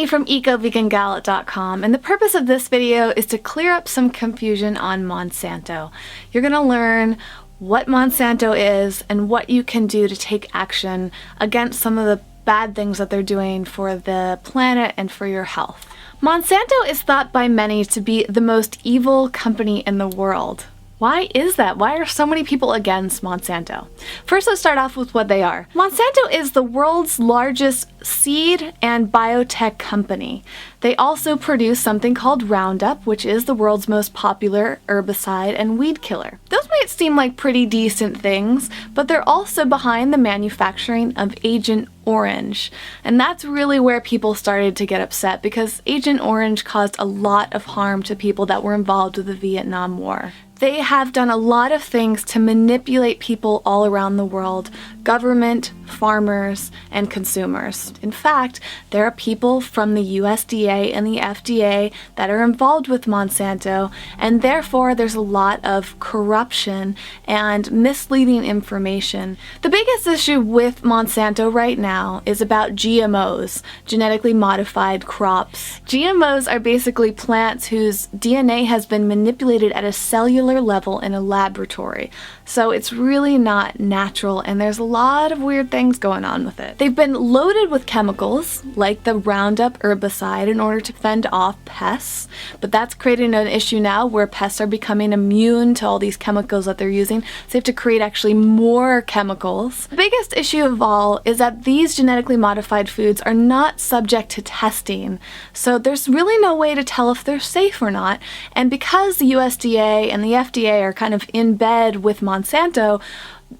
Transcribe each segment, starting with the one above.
Whitney from EcoVeganGalette.com, and the purpose of this video is to clear up some confusion on Monsanto. You're going to learn what Monsanto is and what you can do to take action against some of the bad things that they're doing for the planet and for your health. Monsanto is thought by many to be the most evil company in the world. Why is that? Why are so many people against Monsanto? First, let's start off with what they are. Monsanto is the world's largest seed and biotech company. They also produce something called Roundup, which is the world's most popular herbicide and weed killer. Those might seem like pretty decent things, but they're also behind the manufacturing of Agent Orange. And that's really where people started to get upset, because Agent Orange caused a lot of harm to people that were involved with the Vietnam War. They have done a lot of things to manipulate people all around the world, government, farmers, and consumers. In fact, there are people from the USDA and the FDA that are involved with Monsanto, and therefore there's a lot of corruption and misleading information. The biggest issue with Monsanto right now is about GMOs, genetically modified crops. GMOs are basically plants whose DNA has been manipulated at a cellular level in a laboratory. So it's really not natural, and there's a lot of weird things going on with it. They've been loaded with chemicals like the Roundup herbicide in order to fend off pests, but that's creating an issue now where pests are becoming immune to all these chemicals that they're using, so they have to create actually more chemicals. The biggest issue of all is that these genetically modified foods are not subject to testing, so there's really no way to tell if they're safe or not, and because the USDA and the FDA are kind of in bed with Monsanto,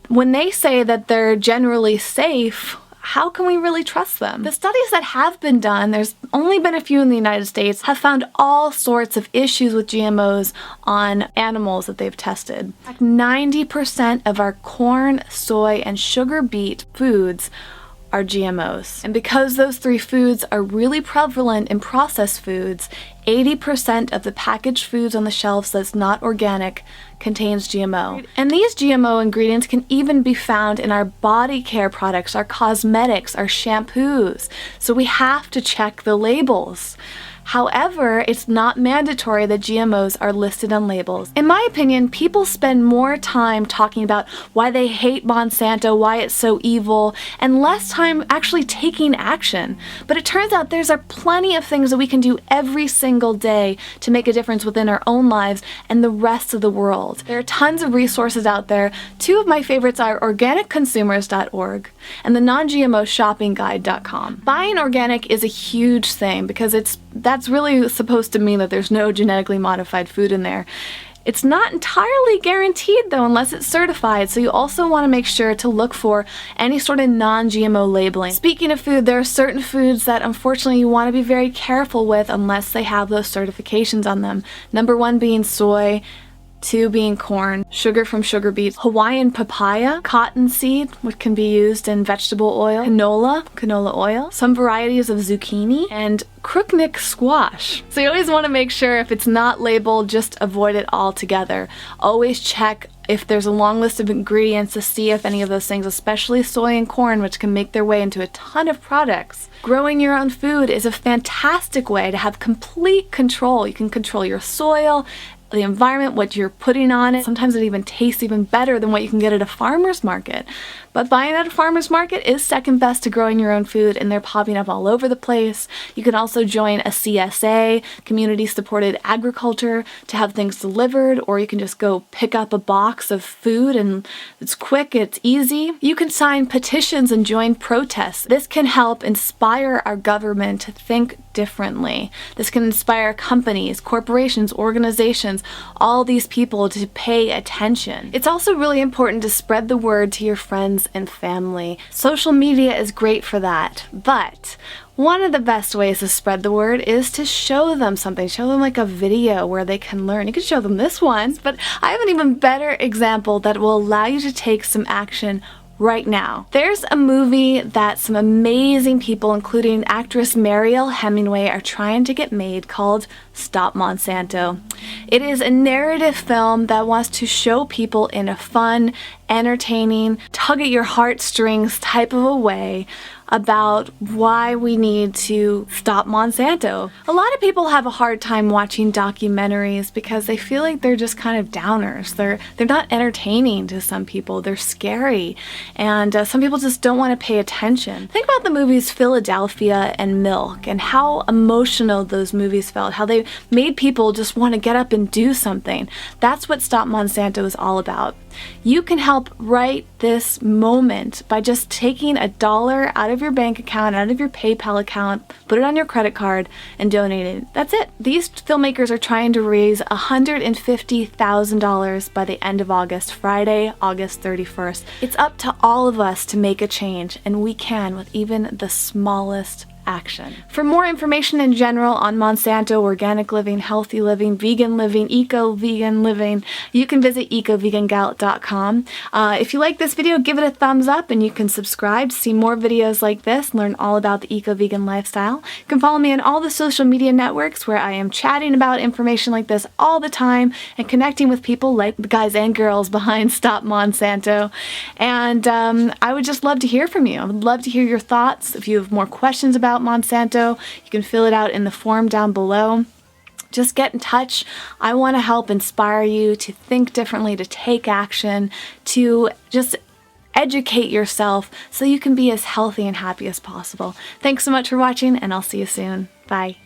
when they say that they're generally safe, how can we really trust them? The studies that have been done, there's only been a few in the United States, have found all sorts of issues with GMOs on animals that they've tested. In fact, 90% of our corn, soy, and sugar beet foods are GMOs. And because those three foods are really prevalent in processed foods, 80% of the packaged foods on the shelves that's not organic contains GMO. And these GMO ingredients can even be found in our body care products, our cosmetics, our shampoos. So we have to check the labels. However, it's not mandatory that GMOs are listed on labels. In my opinion, people spend more time talking about why they hate Monsanto, why it's so evil, and less time actually taking action. But it turns out there's plenty of things that we can do every single day to make a difference within our own lives and the rest of the world. There are tons of resources out there. Two of my favorites are organicconsumers.org and the Non-GMO shoppingguide.com. Buying organic is a huge thing because that's really supposed to mean that there's no genetically modified food in there. It's not entirely guaranteed though unless it's certified, so you also want to make sure to look for any sort of non-GMO labeling. Speaking of food, there are certain foods that unfortunately you want to be very careful with unless they have those certifications on them. Number one being soy, two being corn, sugar from sugar beets, Hawaiian papaya, cottonseed, which can be used in vegetable oil, canola oil, some varieties of zucchini, and crookneck squash. So you always want to make sure if it's not labeled, just avoid it altogether. Always check if there's a long list of ingredients to see if any of those things, especially soy and corn, which can make their way into a ton of products. Growing your own food is a fantastic way to have complete control. You can control your soil, the environment, what you're putting on it. Sometimes it even tastes even better than what you can get at a farmer's market. But buying at a farmer's market is second best to growing your own food, and they're popping up all over the place. You can also join a CSA, community-supported agriculture, to have things delivered, or you can just go pick up a box of food, and it's quick, it's easy. You can sign petitions and join protests. This can help inspire our government to think differently. This can inspire companies, corporations, organizations, all these people to pay attention. It's also really important to spread the word to your friends and family. Social media is great for that, but one of the best ways to spread the word is to show them something. Show them like a video where they can learn. You can show them this one, but I have an even better example that will allow you to take some action right now. There's a movie that some amazing people, including actress Mariel Hemingway, are trying to get made called Stop Monsanto. It is a narrative film that wants to show people in a fun entertaining, tug at your heartstrings type of a way about why we need to stop Monsanto. A lot of people have a hard time watching documentaries because they feel like they're just kind of downers. They're not entertaining to some people. They're scary, and some people just don't want to pay attention. Think about the movies Philadelphia and Milk and how emotional those movies felt, how they made people just want to get up and do something. That's what Stop Monsanto is all about. You can help right this moment by just taking $1 out of your bank account, out of your PayPal account, put it on your credit card, and donate it. That's it. These filmmakers are trying to raise $150,000 by the end of August, Friday, August 31st. It's up to all of us to make a change, and we can with even the smallest action. For more information in general on Monsanto, organic living, healthy living, vegan living, eco-vegan living, you can visit ecovegangal.com. If you like this video, give it a thumbs up, and you can subscribe to see more videos like this, learn all about the eco-vegan lifestyle. You can follow me on all the social media networks where I am chatting about information like this all the time and connecting with people like the guys and girls behind Stop Monsanto. And I would just love to hear from you. I would love to hear your thoughts. If you have more questions about Monsanto, you can fill it out in the form down below. Just get in touch. I want to help inspire you to think differently, to take action, to just educate yourself so you can be as healthy and happy as possible. Thanks so much for watching, and I'll see you soon. Bye.